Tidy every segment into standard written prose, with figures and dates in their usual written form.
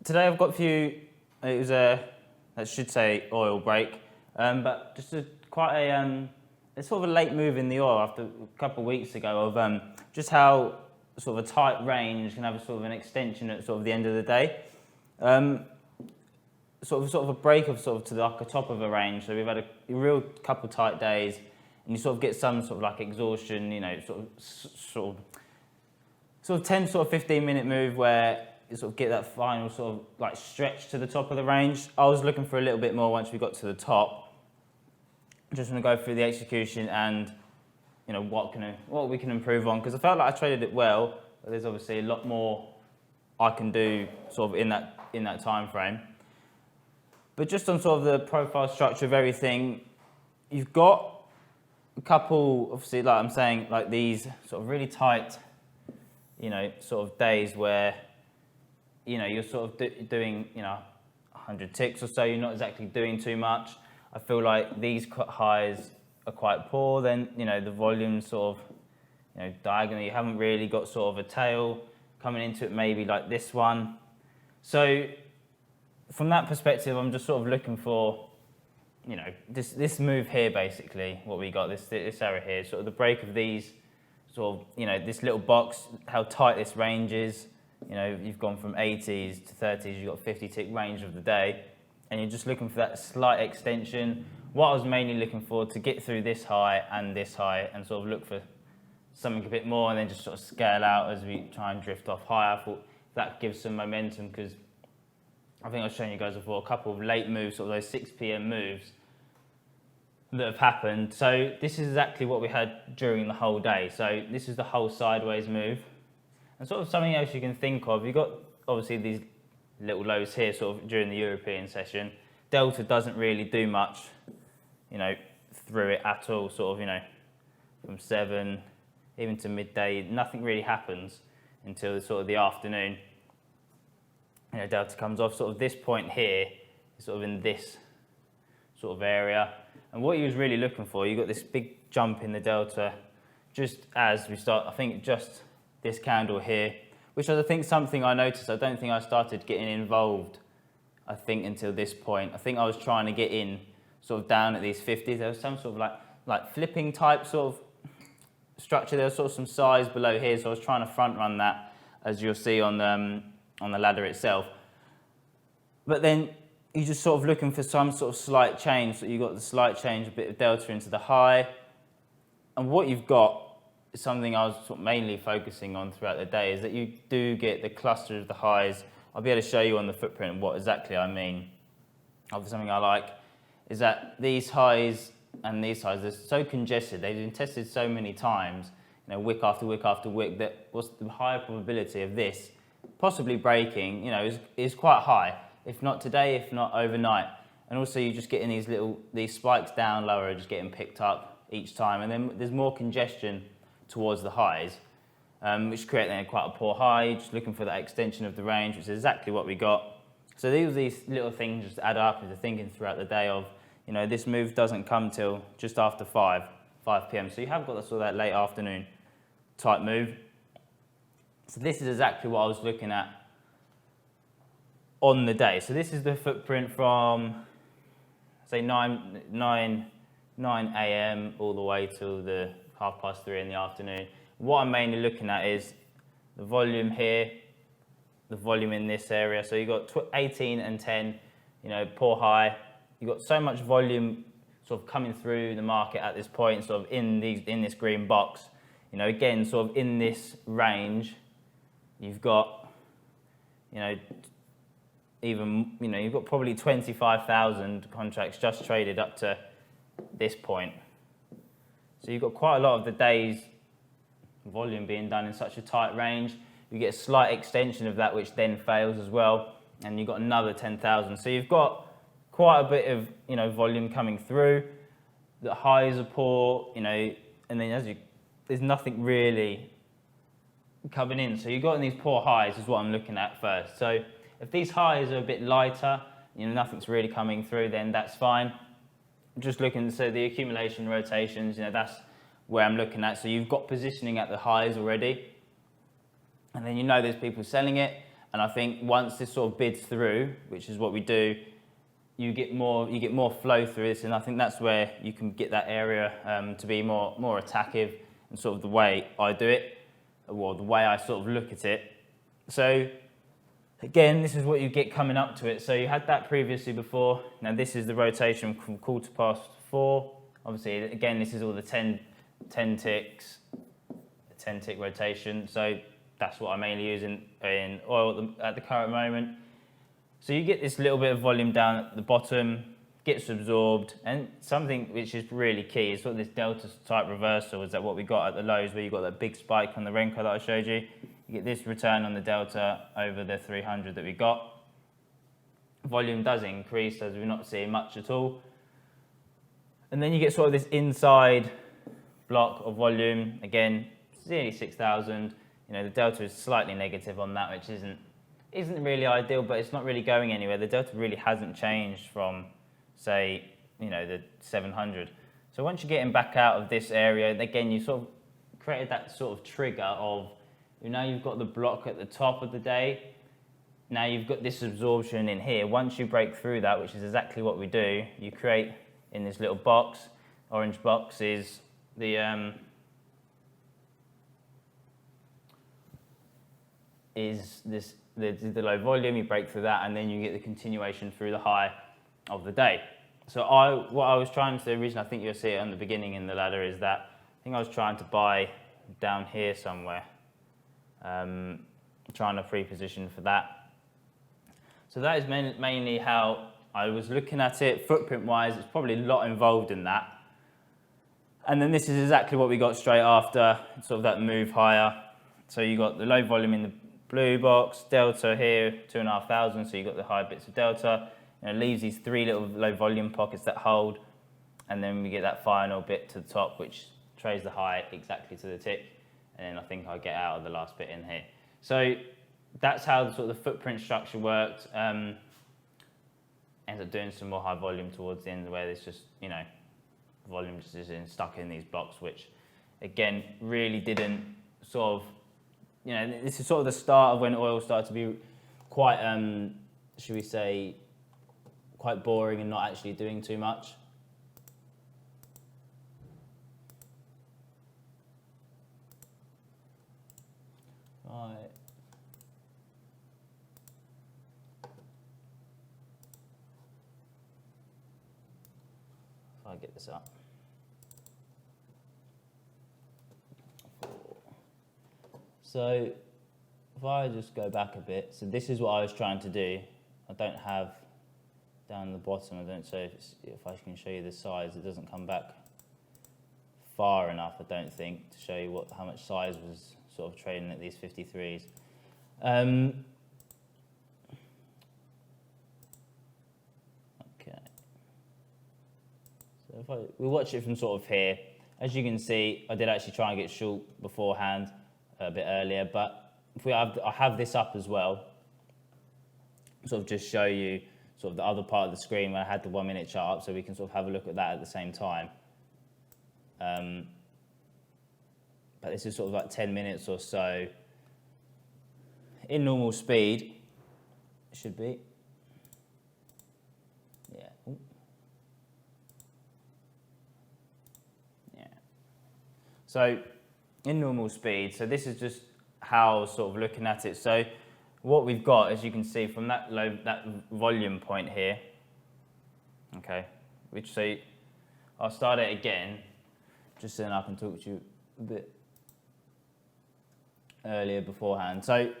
Today I've got a few, it was I should say oil break, but just it's sort of a late move in the oil after a couple of weeks ago of just how sort of a tight range can have a sort of an extension at sort of the end of the day. Sort of a break of sort of to the top of a range. So we've had a real couple of tight days, and you sort of get some sort of like exhaustion, sort of 10 sort of 15-minute move where you sort of get that final sort of like stretch to the top of the range. I was looking for a little bit more once we got to the top. Just want to go through the execution and what we can improve on, because I felt like I traded it well, but there's obviously a lot more I can do sort of in that time frame. But just on sort of the profile structure of everything, you've got a couple, obviously, like I'm saying, like these sort of really tight, sort of days where, you're sort of doing, 100 ticks or so, you're not exactly doing too much. I feel like these highs are quite poor, then, the volume sort of, diagonally, you haven't really got sort of a tail coming into it, maybe like this one. So from that perspective, I'm just sort of looking for, this move here, basically, what we got, this area here, sort of the break of these, sort of, this little box, how tight this range is. You've gone from 80s to 30s, you've got 50 tick range of the day, and you're just looking for that slight extension. What I was mainly looking for to get through this high and sort of look for something a bit more, and then just sort of scale out as we try and drift off higher. I thought that gives some momentum, because I think I was showing you guys before a couple of late moves, sort of those 6 p.m. moves that have happened. So this is exactly what we had during the whole day. So this is the whole sideways move. And sort of something else you can think of, you've got obviously these little lows here sort of during the European session. Delta doesn't really do much, through it at all, sort of, from 7 even to midday, nothing really happens until sort of the afternoon. Delta comes off. Sort of this point here is sort of in this sort of area. And what you was really looking for, you got this big jump in the delta just as we start, I think just this candle here, which was, I think, something I noticed. I don't think I started getting involved, until this point. I think I was trying to get in sort of down at these 50s. There was some sort of like flipping type sort of structure. There was sort of some size below here, so I was trying to front run that, as you'll see on the ladder itself. But then you're just sort of looking for some sort of slight change. So you've got the slight change, a bit of delta into the high. And what you've got is something I was sort of mainly focusing on throughout the day, is that you do get the cluster of the highs. I'll be able to show you on the footprint what exactly I mean. Obviously, something I like is that these highs and these highs, they're so congested. They've been tested so many times, wick after wick after wick, that what's the higher probability of this possibly breaking, is quite high. If not today, if not overnight. And also you're just getting these spikes down lower are just getting picked up each time. And then there's more congestion towards the highs, which create then quite a poor high, just looking for that extension of the range, which is exactly what we got. So these little things just add up into thinking throughout the day of, this move doesn't come till just after 5 p.m. So you have got sort of that late afternoon type move. So this is exactly what I was looking at on the day. So this is the footprint from, say, 9 a.m. all the way till the 3:30 in the afternoon. What I'm mainly looking at is the volume here, the volume in this area. So you've got 18 and 10, poor high. You've got so much volume sort of coming through the market at this point, sort of in this green box. Again, sort of in this range, you've got, you've got probably 25,000 contracts just traded up to this point. So you've got quite a lot of the day's volume being done in such a tight range. You get a slight extension of that, which then fails as well, and you've got another 10,000. So you've got quite a bit of volume coming through. The highs are poor, and then there's nothing really coming in. So you've got these poor highs is what I'm looking at first. So if these highs are a bit lighter, nothing's really coming through, then that's fine. Just looking, so the accumulation rotations, that's where I'm looking at. So you've got positioning at the highs already, and then there's people selling it, And I think once this sort of bids through, which is what we do, you get more flow through this, and I think that's where you can get that area to be more attackive, and sort of the way I do it, or the way I sort of look at it. So again, this is what you get coming up to it. So you had that previously before. Now this is the rotation from 4:15. Obviously, again, this is all the 10 ticks, 10 tick rotation. So that's what I mainly use in oil at the current moment. So you get this little bit of volume down at the bottom, gets absorbed, and something which is really key is sort of this delta type reversal. Is that what we got at the lows, where you got that big spike on the Renko that I showed you? You get this return on the delta over the 300 that we got. Volume does increase, as we're not seeing much at all. And then you get sort of this inside block of volume. Again, it's nearly 6,000. You know, the delta is slightly negative on that, which isn't really ideal, but it's not really going anywhere. The delta really hasn't changed from, say, you know, the 700. So once you're getting back out of this area, again, you sort of created that sort of trigger of, you know, you've got the block at the top of the day. Now you've got this absorption in here. Once you break through that, which is exactly what we do, you create in this little box, orange box is the the low volume. You break through that, and then you get the continuation through the high of the day. So what I was trying to, the reason I think you'll see it on the beginning in the ladder is that I think I was trying to buy down here somewhere, trying to pre-position for that. So that is mainly how I was looking at it. Footprint-wise, it's probably a lot involved in that. And then this is exactly what we got straight after, sort of that move higher. So you got the low volume in the blue box, delta here, 2,500, so you got the high bits of delta. And it leaves these three little low volume pockets that hold, and then we get that final bit to the top, which trades the high exactly to the tick. And then I think I get out of the last bit in here. So that's how the sort of the footprint structure worked. Ends up doing some more high volume towards the end, where there's just, you know, volume just isn't stuck in these blocks, which again really didn't sort of, you know, this is sort of the start of when oil started to be quite, should we say, quite boring and not actually doing too much. Right. If I get this up. So if I just go back a bit, so this is what I was trying to do. I don't have down the bottom, I don't know if I can show you the size. It doesn't come back far enough, I don't think, to show you how much size was sort of trading at these 53s. Okay. So if we watch it from sort of here, as you can see, I did actually try and get short beforehand a bit earlier, but if I have this up as well, sort of just show you sort of the other part of the screen where I had the 1 minute chart up, so we can sort of have a look at that at the same time. But this is sort of like 10 minutes or so. In normal speed, it should be. Yeah. Ooh. Yeah. So in normal speed, so this is just how I was sort of looking at it. So what we've got, as you can see from that volume point here, okay, which, so I'll start it again, just so then I can talk to you a bit earlier beforehand. So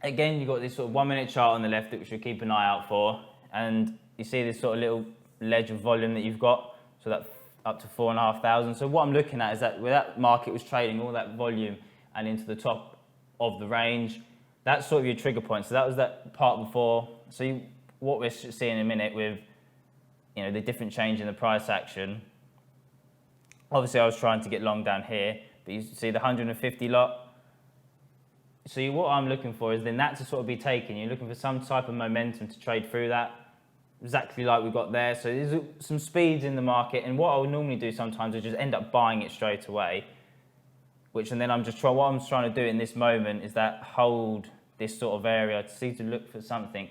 again, you've got this sort of 1 minute chart on the left that we should keep an eye out for, and you see this sort of little ledge of volume that you've got, so that up to 4,500. So what I'm looking at is that where that market was trading all that volume and into the top of the range, that's sort of your trigger point. So that was that part before. So what we're seeing in a minute with, you know, the different change in the price action. Obviously, I was trying to get long down here, but you see the 150 lot. So what I'm looking for is then that to sort of be taken. You're looking for some type of momentum to trade through that, exactly like we got there. So there's some speeds in the market, and what I would normally do sometimes is just end up buying it straight away. and then what I'm trying to do in this moment is that hold this sort of area to look for something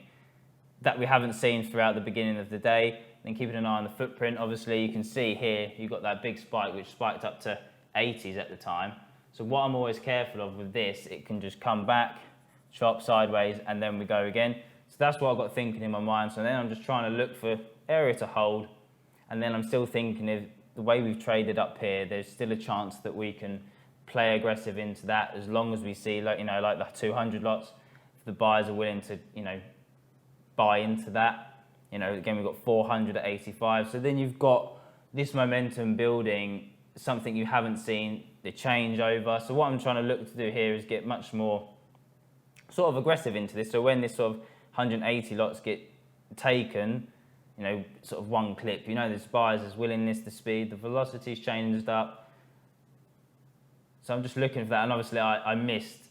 that we haven't seen throughout the beginning of the day. Then keeping an eye on the footprint. Obviously, you can see here, you've got that big spike, which spiked up to 80s at the time. So what I'm always careful of with this, it can just come back, chop sideways, and then we go again. So that's what I've got thinking in my mind. So then I'm just trying to look for area to hold. And then I'm still thinking if the way we've traded up here, there's still a chance that we can play aggressive into that as long as we see, like the 200 lots, if the buyers are willing to, buy into that. Again, we've got 400 at 85. So then you've got this momentum building, something you haven't seen, the changeover. So what I'm trying to look to do here is get much more sort of aggressive into this. So when this sort of 180 lots get taken, sort of one clip, there's buyers, there's willingness, the speed, the velocity's changed up. So I'm just looking for that, and obviously I missed.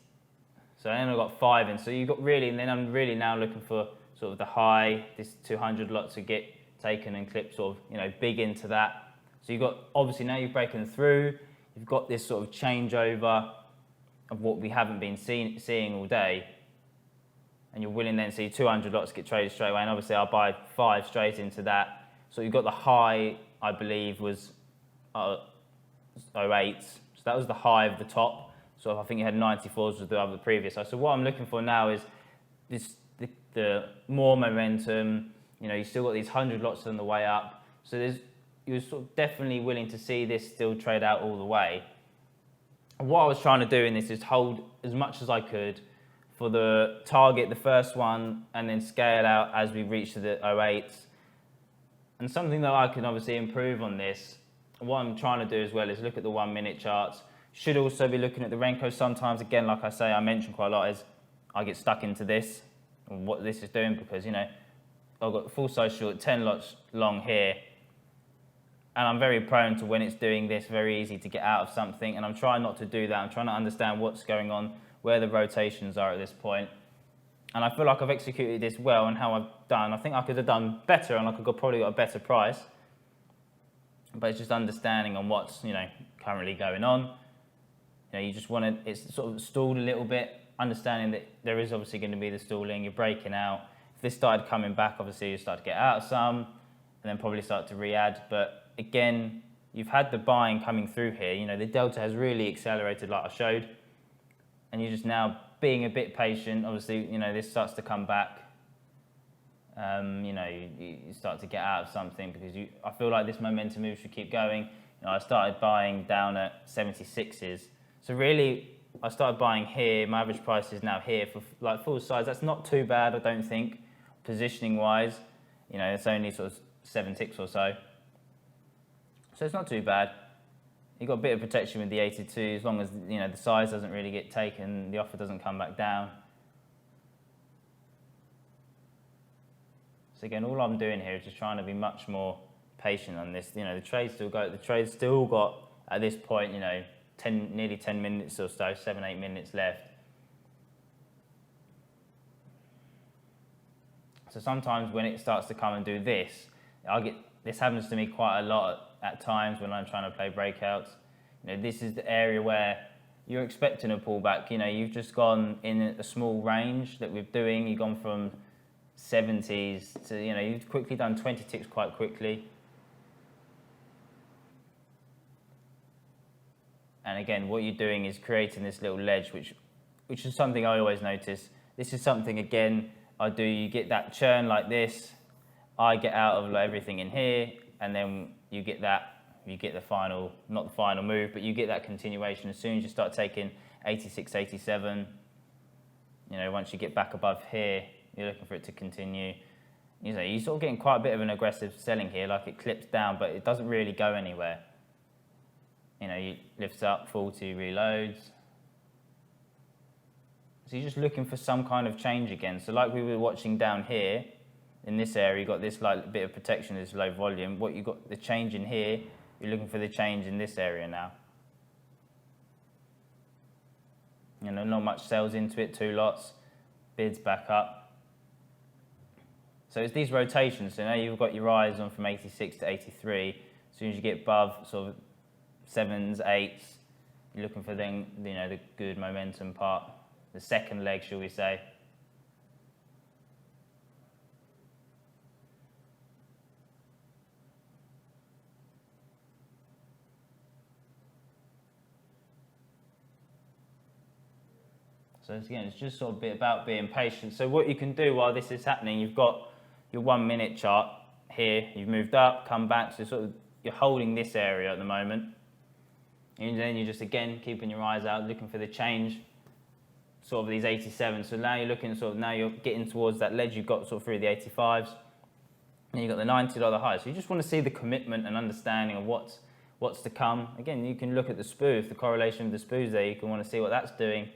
So then I got 5 in. So you've got really, and then I'm really now looking for sort of the high, this 200 lot to get taken and clipped sort of, big into that. So you've got, obviously now you've broken through, you've got this sort of changeover of what we haven't been seeing all day. And you're willing then to see 200 lots get traded straight away. And obviously I'll buy 5 straight into that. So you've got the high, I believe, was 08. So that was the high of the top. So I think you had 94s with the other previous. So what I'm looking for now is the more momentum. You still got these 100 lots on the way up. So you're sort of definitely willing to see this still trade out all the way. And what I was trying to do in this is hold as much as I could for the target, the first one, and then scale out as we reach to the 08s. And something that I can obviously improve on this, what I'm trying to do as well is look at the 1 minute charts. Should also be looking at the Renko. Sometimes, again, like I say, I mentioned quite a lot, is I get stuck into this, and what this is doing, because, I've got full size short, 10 lots long here, and I'm very prone to, when it's doing this, very easy to get out of something, and I'm trying not to do that. I'm trying to understand what's going on, where the rotations are at this point. And I feel like I've executed this well, and how I've done. I think I could have done better, and I could have probably got a better price. But it's just understanding on what's, currently going on. You just want to, it's sort of stalled a little bit, understanding that there is obviously going to be the stalling, you're breaking out. If this started coming back, obviously you start to get out of some, and then probably start to re-add. But again, you've had the buying coming through here. The delta has really accelerated, like I showed. And you're just now being a bit patient. Obviously, this starts to come back. You start to get out of something, because I feel like this momentum move should keep going. I started buying down at 76s. So really, I started buying here. My average price is now here for like full size. That's not too bad, I don't think, positioning wise. It's only sort of 7 ticks or so. So it's not too bad. You've got a bit of protection with the 82, as long as the size doesn't really get taken, the offer doesn't come back down. So again, all I'm doing here is just trying to be much more patient on this. The trade's still got at this point, nearly 10 minutes or so, 7, 8 minutes left. So sometimes when it starts to come and do this, this happens to me quite a lot at times when I'm trying to play breakouts. This is the area where you're expecting a pullback. You've just gone in a small range that we're doing. You've gone from 70s to, you've quickly done 20 ticks quite quickly. And again, what you're doing is creating this little ledge, which is something I always notice. This is something, again, I do. You get that churn like this. I get out of everything in here, and then you get the final, not the final move, but you get that continuation as soon as you start taking 86, 87. Once you get back above here, you're looking for it to continue. You're sort of getting quite a bit of an aggressive selling here, like it clips down, but it doesn't really go anywhere. You lifts up, 40, reloads. So you're just looking for some kind of change again. So like we were watching down here, in this area, you've got this like bit of protection, this low volume. What you got, the change in here, you're looking for the change in this area now. Not much sells into it, 2 lots, bids back up. So it's these rotations. So now you've got your eyes on from 86 to 83. As soon as you get above sort of 7s, 8s, You're looking for then, the good momentum part, the second leg, shall we say. So again, it's just sort of a bit about being patient. So what you can do while this is happening, you've got your 1 minute chart here. You've moved up, come back. So sort of you're holding this area at the moment. And then you're just, again, keeping your eyes out, looking for the change, sort of these 87. So now you're looking now you're getting towards that ledge you've got sort of through the 85s. And you've got the $90 high. So you just want to see the commitment and understanding of what's to come. Again, you can look at the spoof, the correlation with the spoofs there. You can want to see what that's doing.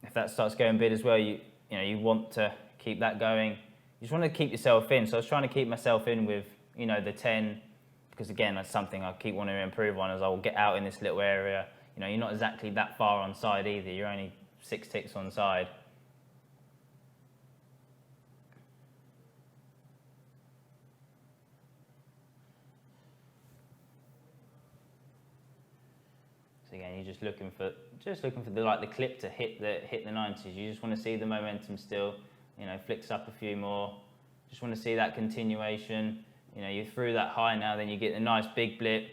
If that starts going bid as well, you want to keep that going. You just want to keep yourself in. So I was trying to keep myself in with, the 10, because again, that's something I keep wanting to improve on as I will get out in this little area. You're not exactly that far on side either. You're only 6 ticks on side. So again, you're just looking for the clip to hit the 90s. You just want to see the momentum still, flicks up a few more. Just want to see that continuation. You're through that high now, then you get a nice big blip.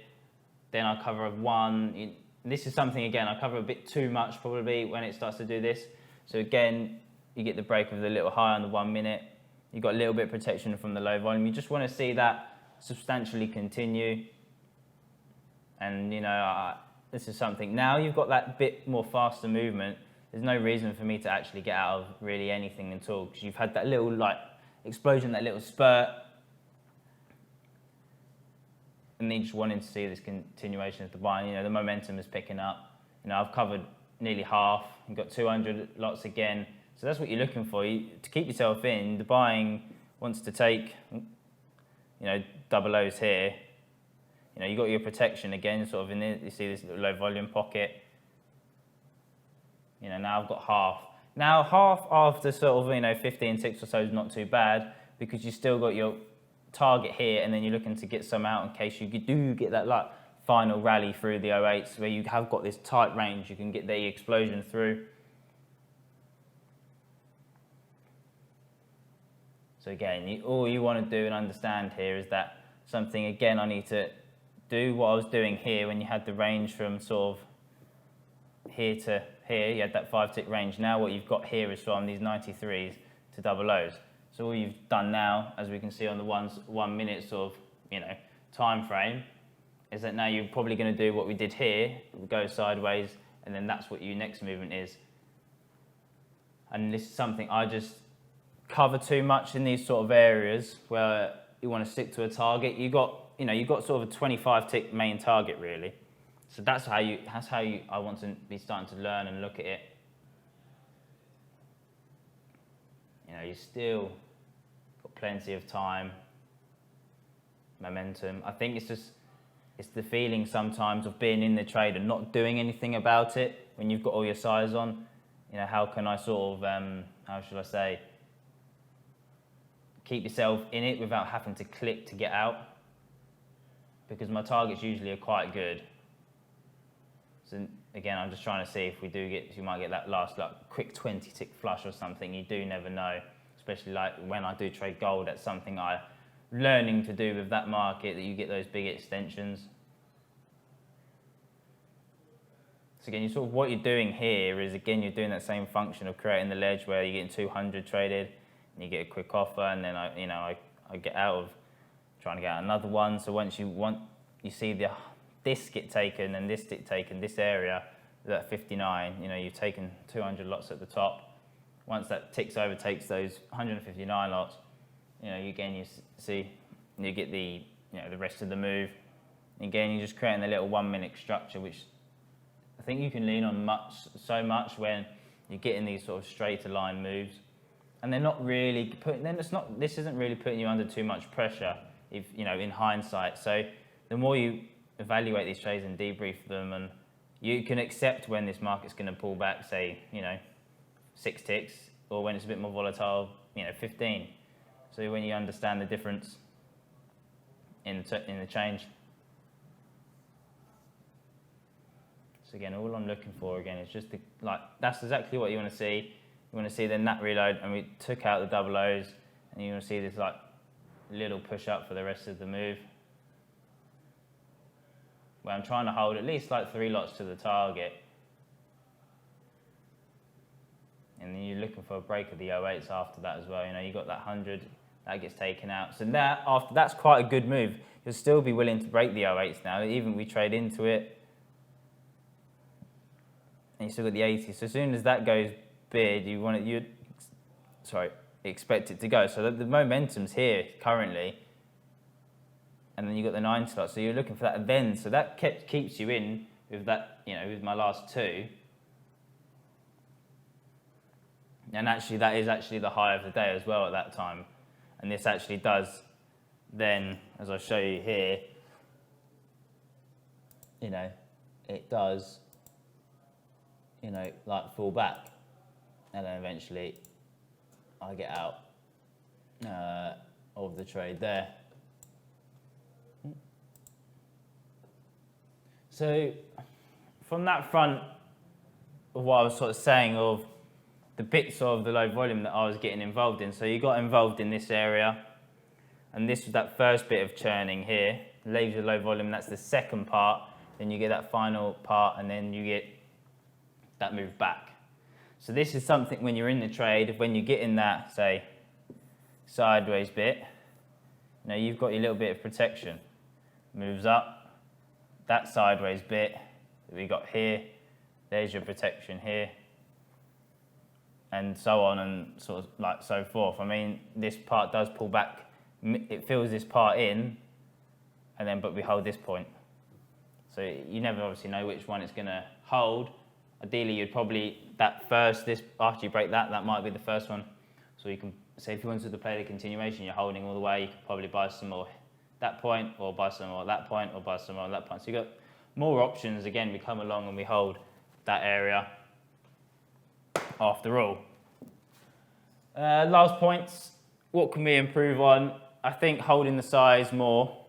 Then I cover a 1. This is something, again, I cover a bit too much probably when it starts to do this. So again, you get the break of the little high on the 1 minute. You've got a little bit of protection from the low volume. You just want to see that substantially continue. And, this is something, now you've got that bit more faster movement, there's no reason for me to actually get out of really anything at all, because you've had that little explosion, that little spurt, and then just wanting to see this continuation of the buying. The momentum is picking up. I've covered nearly half, you've got 200 lots again, so that's what you're looking for. To keep yourself in, the buying wants to take, double O's here. You've got your protection again, sort of in there. You see this little low volume pocket. Now I've got half. Now half after sort of, 15 ticks or so is not too bad, because you still got your target here, and then you're looking to get some out in case you do get that final rally through the 08s where you have got this tight range. You can get the explosion through. So again, all you want to do and understand here is that something, again, I need to do what I was doing here when you had the range from sort of here to here. You had that 5 tick range. Now what you've got here is from these 93s to double O's. So all you've done now, as we can see on the 1 minute sort of, time frame, is that now you're probably going to do what we did here, go sideways, and then that's what your next movement is. And this is something I just cover too much in these sort of areas where you want to stick to a target. You've got sort of a 25 tick main target really. So that's how I want to be starting to learn and look at it. You still got plenty of time, momentum. I think it's the feeling sometimes of being in the trade and not doing anything about it when you've got all your size on. How can I sort of, how should I say, keep yourself in it without having to click to get out? Because my targets usually are quite good. So again, I'm just trying to see if you might get that last quick 20 tick flush or something. You do never know, especially when I do trade gold. That's something I'm learning to do with that market, that you get those big extensions. So again, what you're doing here is, again, you're doing that same function of creating the ledge where you're getting 200 traded and you get a quick offer, and then I get out of trying to get out another one. So once you see this get taken and this get taken, this area, that 59, you've taken 200 lots at the top. Once that ticks over, takes those 159 lots, again, you see, you get the rest of the move. Again, you're just creating a little 1 minute structure, which I think you can lean on so much when you're getting these sort of straighter line moves, and they're not really this isn't really putting you under too much pressure, if in hindsight. So the more you evaluate these trades and debrief them, and you can accept when this market's going to pull back, say 6 ticks, or when it's a bit more volatile, 15. So when you understand the difference in the change. again, all I'm looking for again is just that's exactly what you want to see. You want to see then that reload, and we took out the double O's, and you want to see this like little push up for the rest of the move, where I'm trying to hold at least like 3 lots to the target. And then you're looking for a break of the 08s after that as well. You know, you got that 100, that gets taken out. So that's quite a good move. You'll still be willing to break the 08s now, even we trade into it. And you still got the 80. So as soon as that goes bid, expect it to go. So the momentum's here currently. And then you got the 9 slot. So you're looking for that then. So that keeps you in with that, you know, with my last 2. And actually, that is actually the high of the day as well at that time. And this actually does then, as I show you here, you know, it does, you know, like fall back. And then eventually I get out of the trade there. So from that front of what I was sort of saying of the bits of the low volume that I was getting involved in. So you got involved in this area, and this was that first bit of churning here, leaves a low volume, that's the second part, then you get that final part, and then you get that move back. So this is something when you're in the trade, when you get in that, say, sideways bit, you know, you've got your little bit of protection. Moves up, that sideways bit that we got here, there's your protection here, and so on and sort of like so forth. I mean, this part does pull back, it fills this part in, and then but we hold this point. So you never obviously know which one it's going to hold. Ideally, you'd probably, after you break that might be the first one. So you can say if you wanted to play the continuation, you're holding all the way, you could probably buy some more that point, or buy some more at that point, or buy some more at that point. So you've got more options. Again, we come along and we hold that area after all. Last points, what can we improve on? I think holding the size more.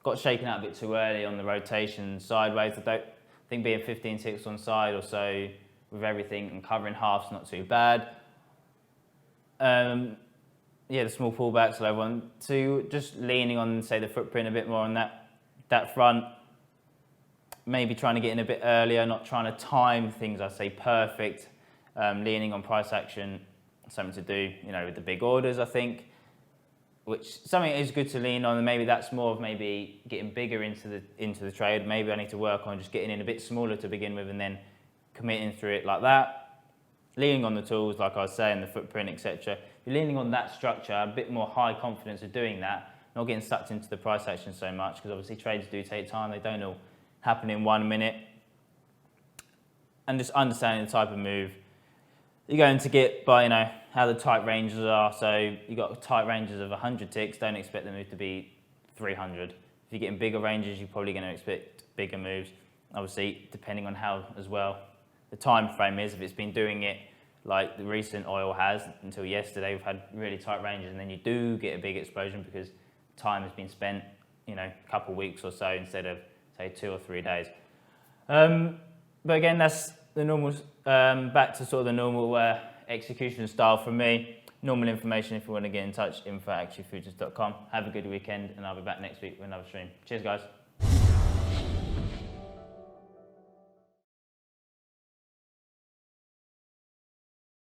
Got shaken out a bit too early on the rotation sideways. I don't think being 15 ticks on side or so with everything and covering half's not too bad. Yeah, the small pullbacks, low one. So just leaning on, say, the footprint a bit more on that front. Maybe trying to get in a bit earlier, not trying to time things, I'd say, perfect. Leaning on price action, something to do, you know, with the big orders, I think. Which something is good to lean on, and maybe that's more of maybe getting bigger into the trade. Maybe I need to work on just getting in a bit smaller to begin with, and then committing through it like that. Leaning on the tools, like I was saying, the footprint, etc. You're leaning on that structure, a bit more high confidence of doing that, not getting sucked into the price action so much, because obviously trades do take time. They don't all happen in 1 minute. And just understanding the type of move you're going to get by, you know, how the tight ranges are. So you've got tight ranges of 100 ticks, don't expect the move to be 300. If you're getting bigger ranges, you're probably going to expect bigger moves. Obviously, depending on how, as well, the time frame is. If it's been doing it like the recent oil has until yesterday, we've had really tight ranges, and then you do get a big explosion because time has been spent, you know, a couple of weeks or so instead of, say, 2 or 3 days. But again, that's the normal, back to sort of the normal execution style from me. Normal information if you want to get in touch, info@axiafutures.com. Have a good weekend, and I'll be back next week with another stream. Cheers, guys.